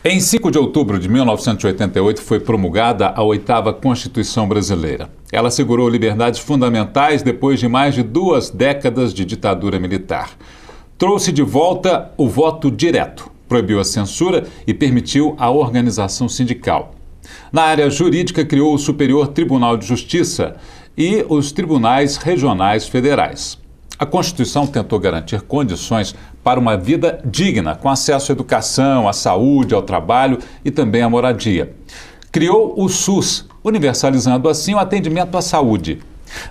Em 5 de outubro de 1988 foi promulgada a 8ª Constituição Brasileira. Ela assegurou liberdades fundamentais depois de mais de 2 décadas de ditadura militar. Trouxe de volta o voto direto, proibiu a censura e permitiu a organização sindical. Na área jurídica, criou o Superior Tribunal de Justiça e os tribunais regionais federais. A Constituição tentou garantir condições para uma vida digna, com acesso à educação, à saúde, ao trabalho e também à moradia. Criou o SUS, universalizando assim o atendimento à saúde.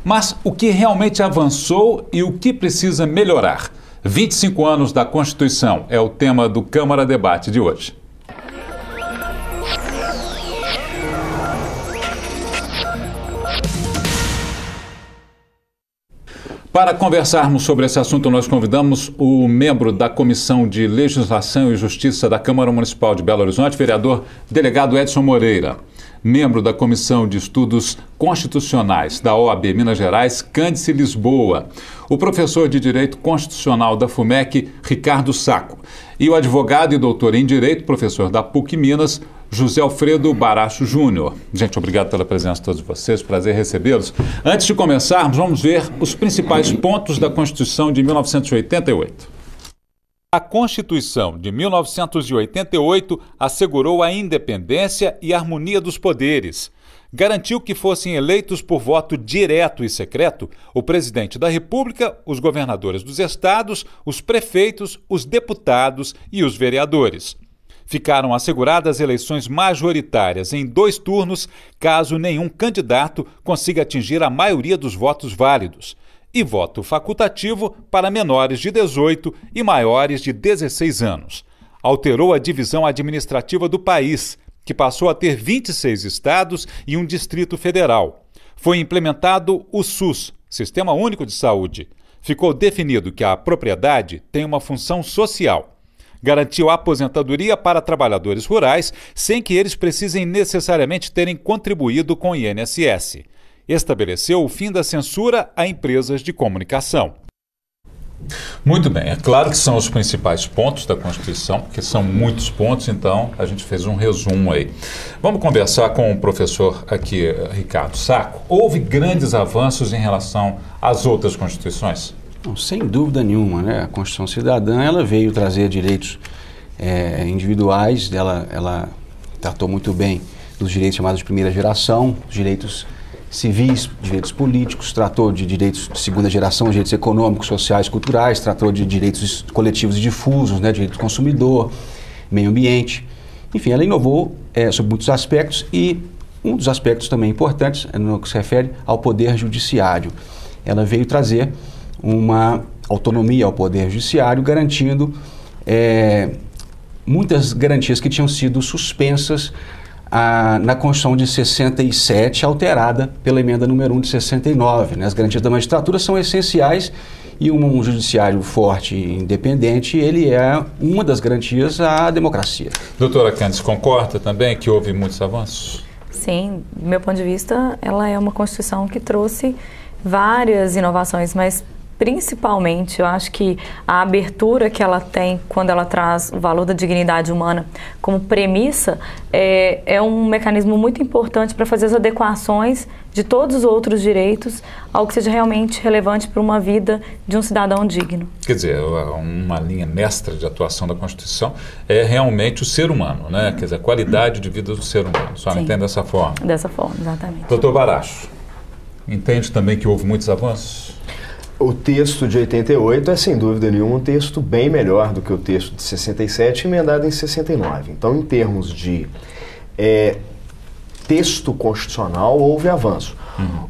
Mas o que realmente avançou e o que precisa melhorar? 25 anos da Constituição é o tema do Câmara Debate de hoje. Para conversarmos sobre esse assunto, nós convidamos o membro da Comissão de Legislação e Justiça da Câmara Municipal de Belo Horizonte, vereador delegado Edson Moreira. Membro da Comissão de Estudos Constitucionais da OAB Minas Gerais, Cândice Lisboa. O professor de Direito Constitucional da FUMEC, Ricardo Sacco. E o advogado e doutor em Direito, professor da PUC Minas, José Alfredo Baracho Júnior. Gente, obrigado pela presença de todos vocês, prazer recebê-los. Antes de começarmos, vamos ver os principais pontos da Constituição de 1988. A Constituição de 1988 assegurou a independência e harmonia dos poderes. Garantiu que fossem eleitos por voto direto e secreto o presidente da República, os governadores dos estados, os prefeitos, os deputados e os vereadores. Ficaram asseguradas eleições majoritárias em 2 turnos, caso nenhum candidato consiga atingir a maioria dos votos válidos, e voto facultativo para menores de 18 e maiores de 16 anos. Alterou a divisão administrativa do país, que passou a ter 26 estados e um distrito federal. Foi implementado o SUS, Sistema Único de Saúde. Ficou definido que a propriedade tem uma função social. Garantiu a aposentadoria para trabalhadores rurais sem que eles precisem necessariamente terem contribuído com o INSS. Estabeleceu o fim da censura a empresas de comunicação. Muito bem, é claro que são os principais pontos da Constituição, porque são muitos pontos, então a gente fez um resumo aí. Vamos conversar com o professor aqui, Ricardo Sacco. Houve grandes avanços em relação às outras Constituições? Não, sem dúvida nenhuma, né? A Constituição Cidadã ela veio trazer direitos individuais, ela tratou muito bem dos direitos chamados de primeira geração, direitos civis, direitos políticos, tratou de direitos de segunda geração, direitos econômicos, sociais, culturais, tratou de direitos coletivos e difusos, né? Direito do consumidor, meio ambiente. Enfim, ela inovou sobre muitos aspectos e um dos aspectos também importantes no que se refere ao poder judiciário. Ela veio trazer uma autonomia ao Poder Judiciário, garantindo muitas garantias que tinham sido suspensas na Constituição de 67, alterada pela emenda número 1 de 69. Né? As garantias da magistratura são essenciais e um judiciário forte e independente, ele é uma das garantias à democracia. Doutora Cândice, concorda também que houve muitos avanços? Sim, do meu ponto de vista, ela é uma Constituição que trouxe várias inovações, mas principalmente, eu acho que a abertura que ela tem quando ela traz o valor da dignidade humana como premissa é um mecanismo muito importante para fazer as adequações de todos os outros direitos ao que seja realmente relevante para uma vida de um cidadão digno. Quer dizer, uma linha mestra de atuação da Constituição é realmente o ser humano, né? Quer dizer, a qualidade de vida do ser humano. A senhora entende dessa forma? Dessa forma, exatamente. Doutor Baracho, entende também que houve muitos avanços? O texto de 88 é, sem dúvida nenhuma, um texto bem melhor do que o texto de 67, emendado em 69. Então, em termos de texto constitucional, houve avanço.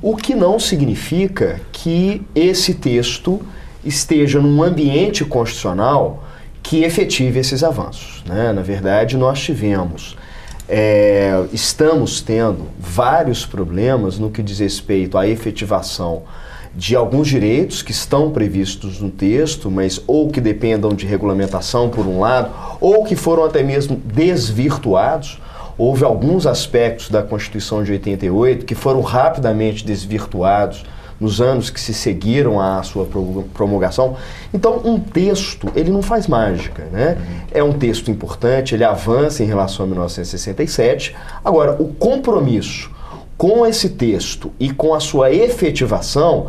O que não significa que esse texto esteja num ambiente constitucional que efetive esses avanços, né? Na verdade, nós estamos tendo vários problemas no que diz respeito à efetivação de alguns direitos que estão previstos no texto, mas ou que dependam de regulamentação por um lado, ou que foram até mesmo desvirtuados. Houve alguns aspectos da Constituição de 88 que foram rapidamente desvirtuados nos anos que se seguiram à sua promulgação. Então, um texto, ele não faz mágica, né? É um texto importante, ele avança em relação a 1967. Agora, o compromisso com esse texto e com a sua efetivação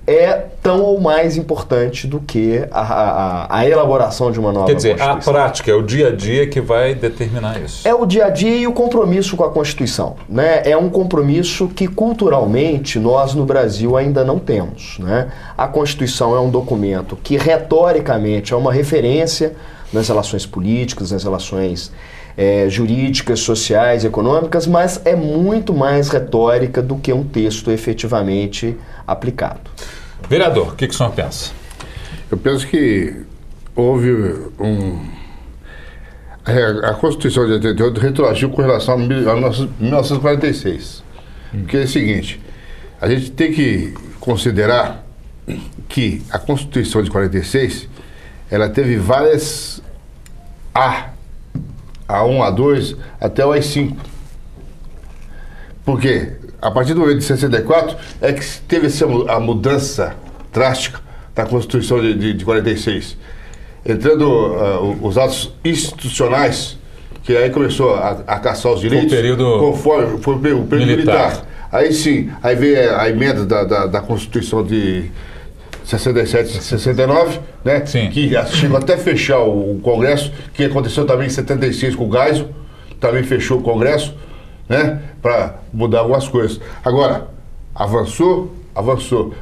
é tão ou mais importante do que a elaboração de uma nova Constituição. Quer dizer, a prática, é o dia a dia que vai determinar isso. É o dia a dia e o compromisso com a Constituição, né? É um compromisso que culturalmente nós no Brasil ainda não temos, né? A Constituição é um documento que retoricamente é uma referência nas relações políticas, nas relações jurídicas, sociais, econômicas, mas é muito mais retórica do que um texto efetivamente aplicado. Vereador, o que o senhor pensa? Eu penso que houve a Constituição de 88 retroagiu com relação a 1946. Porque é o seguinte, a gente tem que considerar que a Constituição de 46, ela teve várias A1, A2, até o AI-5. Por quê? A partir do momento de 64 é que teve a mudança drástica da Constituição de 46. Entrando os atos institucionais, que aí começou a caçar os direitos, conforme foi o período militar. Aí sim, aí veio a emenda da Constituição de 67 e 69, né? Sim. Que chegou até fechar o Congresso, que aconteceu também em 76 com o Geisel, também fechou o Congresso, né? Para mudar algumas coisas. Agora, avançou.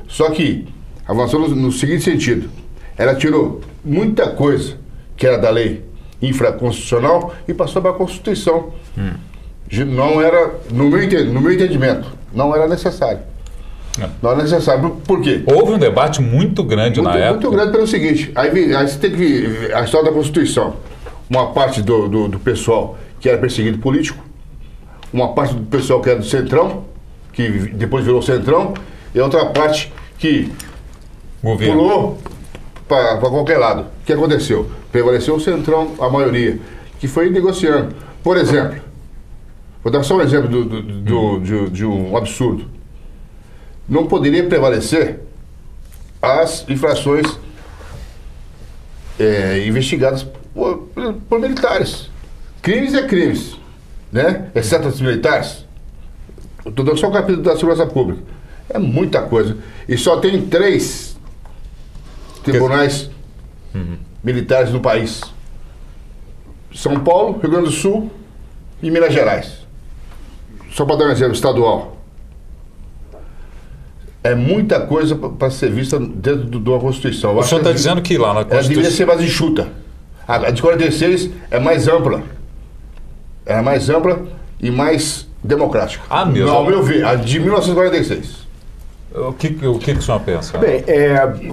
Só que avançou no seguinte sentido: ela tirou muita coisa que era da lei infraconstitucional e passou para a Constituição. Não era, no meu entendimento, não era necessário. Não era necessário. Por quê? Houve um debate muito grande na época. Muito grande pelo seguinte, aí você tem que ver a história da Constituição. Uma parte do pessoal que era perseguido político, uma parte do pessoal que era do Centrão, que depois virou Centrão, e outra parte que pulou para qualquer lado. O que aconteceu? Prevaleceu o Centrão, a maioria, que foi negociando. Por exemplo, vou dar só um exemplo de um absurdo. Não poderia prevalecer as infrações investigadas por militares. Crimes é crimes, né? Exceto os militares. Estou dando só o capítulo da segurança pública. É muita coisa. E só tem 3 tribunais militares no país: São Paulo, Rio Grande do Sul e Minas Gerais. Só para dar um exemplo estadual. É muita coisa para ser vista dentro de uma Constituição. O senhor está dizendo que lá na Constituição... Ela deveria ser mais enxuta. A de 46 é mais ampla. É mais ampla e mais democrática. Meu Ao meu ver, a de 1946. O que o senhor pensa? Bem,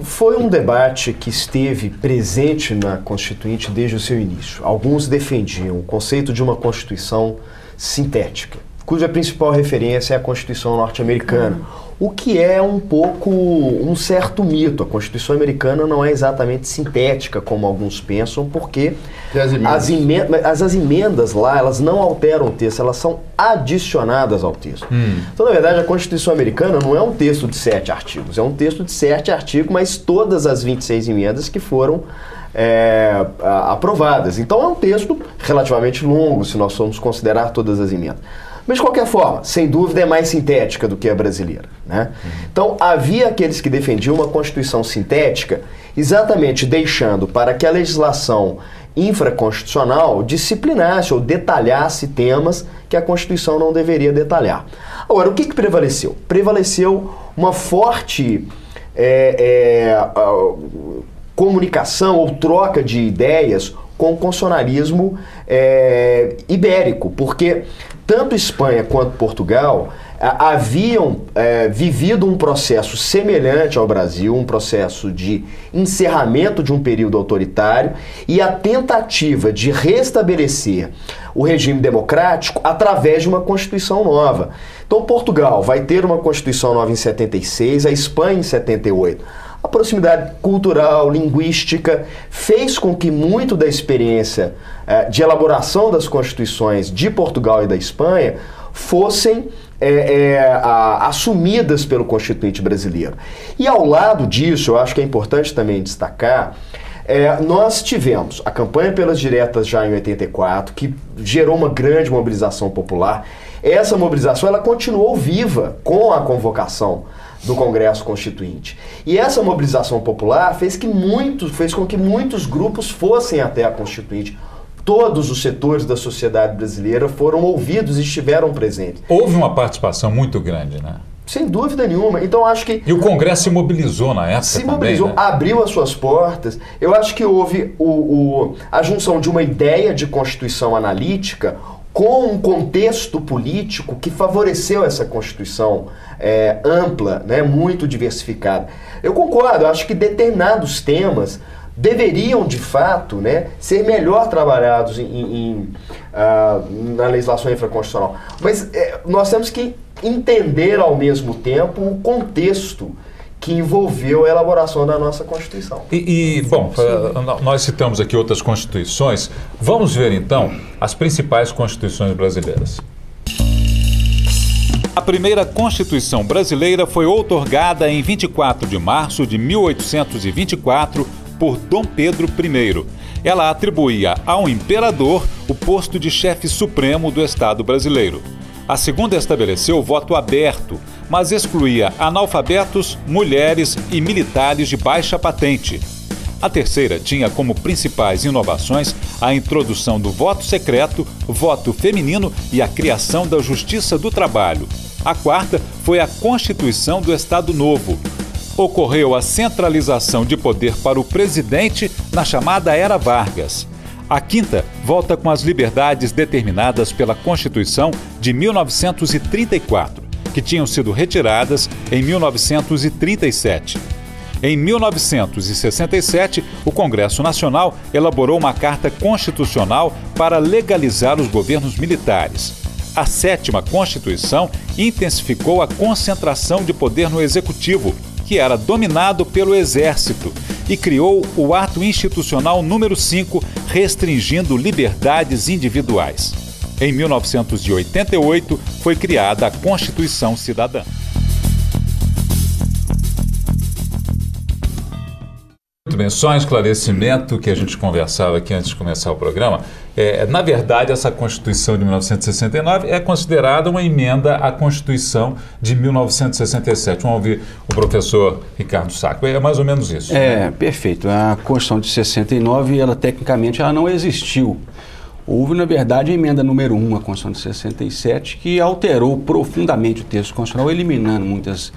foi um debate que esteve presente na Constituinte desde o seu início. Alguns defendiam o conceito de uma Constituição sintética, cuja principal referência é a Constituição norte-americana, o que é um pouco um certo mito. A Constituição americana não é exatamente sintética, como alguns pensam, porque as emendas lá, elas não alteram o texto, elas são adicionadas ao texto. Então, na verdade, a Constituição americana não é um texto de 7 artigos, é um texto de 7 artigos, mas todas as 26 emendas que foram aprovadas. Então, é um texto relativamente longo, se nós formos considerar todas as emendas. Mas, de qualquer forma, sem dúvida é mais sintética do que a brasileira, né? Então, havia aqueles que defendiam uma Constituição sintética, exatamente deixando para que a legislação infraconstitucional disciplinasse ou detalhasse temas que a Constituição não deveria detalhar. Agora, o que prevaleceu? Prevaleceu uma forte comunicação ou troca de ideias com o constitucionalismo ibérico, porque tanto Espanha quanto Portugal haviam vivido um processo semelhante ao Brasil, um processo de encerramento de um período autoritário e a tentativa de restabelecer o regime democrático através de uma Constituição nova. Então, Portugal vai ter uma Constituição nova em 76, a Espanha em 78. A proximidade cultural, linguística, fez com que muito da experiência de elaboração das constituições de Portugal e da Espanha fossem assumidas pelo Constituinte brasileiro. E ao lado disso, eu acho que é importante também destacar, nós tivemos a campanha pelas diretas já em 84, que gerou uma grande mobilização popular. Essa mobilização ela continuou viva com a convocação do Congresso Constituinte. E essa mobilização popular fez com que muitos grupos fossem até a Constituinte. Todos os setores da sociedade brasileira foram ouvidos e estiveram presentes. Houve uma participação muito grande, né? Sem dúvida nenhuma. Então, acho que... E o Congresso se mobilizou na época se também, mobilizou, né? Abriu as suas portas. Eu acho que houve a junção de uma ideia de Constituição analítica com um contexto político que favoreceu essa Constituição ampla, né, muito diversificada. Eu concordo, eu acho que determinados temas deveriam, de fato, né, ser melhor trabalhados na legislação infraconstitucional. Mas nós temos que entender, ao mesmo tempo, o contexto que envolveu a elaboração da nossa Constituição. Bom, nós citamos aqui outras constituições. Vamos ver, então, as principais constituições brasileiras. A primeira Constituição brasileira foi outorgada em 24 de março de 1824 por Dom Pedro I. Ela atribuía ao imperador o posto de chefe supremo do Estado brasileiro. A segunda estabeleceu o voto aberto, mas excluía analfabetos, mulheres e militares de baixa patente. A terceira tinha como principais inovações a introdução do voto secreto, voto feminino e a criação da Justiça do Trabalho. A quarta foi a Constituição do Estado Novo. Ocorreu a centralização de poder para o presidente na chamada Era Vargas. A quinta volta com as liberdades determinadas pela Constituição de 1934, que tinham sido retiradas em 1937. Em 1967, o Congresso Nacional elaborou uma carta constitucional para legalizar os governos militares. A sétima Constituição intensificou a concentração de poder no Executivo, que era dominado pelo Exército, e criou o Ato Institucional número 5, restringindo liberdades individuais. Em 1988, foi criada a Constituição Cidadã. Muito bem, só um esclarecimento que a gente conversava aqui antes de começar o programa. Na verdade, essa Constituição de 1969 é considerada uma emenda à Constituição de 1967. Vamos ouvir o professor Ricardo Sacco. É mais ou menos isso. Perfeito. A Constituição de 69, tecnicamente, ela não existiu. Houve, na verdade, a emenda número 1 à Constituição de 67, que alterou profundamente o texto constitucional, eliminando muitas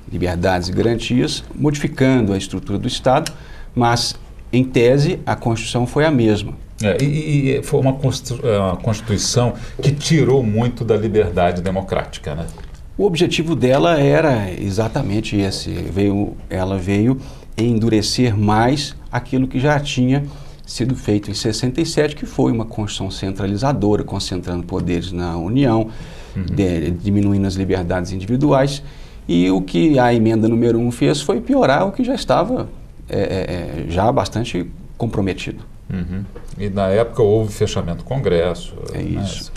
liberdades e garantias, modificando a estrutura do Estado, mas, em tese, a Constituição foi a mesma. E foi uma Constituição que tirou muito da liberdade democrática, né? O objetivo dela era exatamente esse. Ela veio endurecer mais aquilo que já tinha sido feito em 67, que foi uma Constituição centralizadora, concentrando poderes na União, diminuindo as liberdades individuais. E o que a emenda número 1 fez foi piorar o que já estava já bastante comprometido. Uhum. E na época houve fechamento do Congresso. Isso.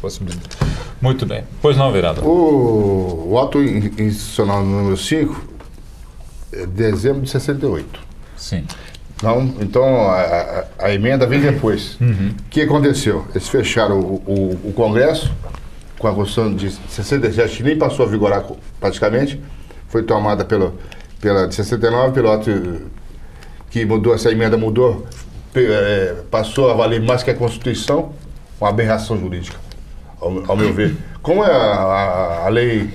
Muito bem. Pois não, vereador. O ato institucional número 5 é dezembro de 68. Sim. Não, então a emenda vem depois. O que aconteceu? Eles fecharam o Congresso com a Constituição de 67, que nem passou a vigorar praticamente. Foi tomada pela de 69, pelo ato que mudou, essa emenda mudou, passou a valer mais que a Constituição, uma aberração jurídica, ao meu ver. Como é a lei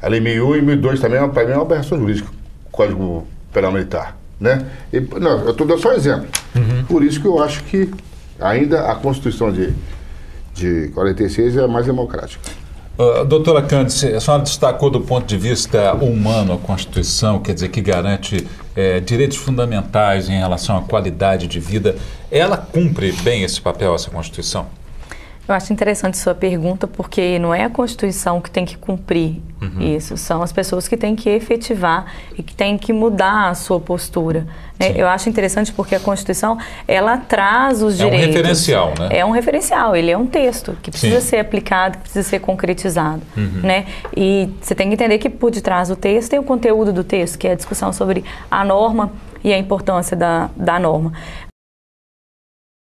1001 e 1002 também, para mim é uma aberração jurídica, o Código Penal Militar, né? Eu estou dando só um exemplo. Por isso que eu acho que ainda a Constituição de 46 é mais democrática. Doutora Cândice, a senhora destacou do ponto de vista humano a Constituição, quer dizer, que garante direitos fundamentais em relação à qualidade de vida. Ela cumpre bem esse papel, essa Constituição? Eu acho interessante sua pergunta, porque não é a Constituição que tem que cumprir isso, são as pessoas que têm que efetivar e que têm que mudar a sua postura. Né? Eu acho interessante porque a Constituição, ela traz os direitos. É um referencial, né? É um referencial, ele é um texto que precisa ser aplicado, que precisa ser concretizado. Né? E você tem que entender que por detrás do texto tem o conteúdo do texto, que é a discussão sobre a norma e a importância da norma.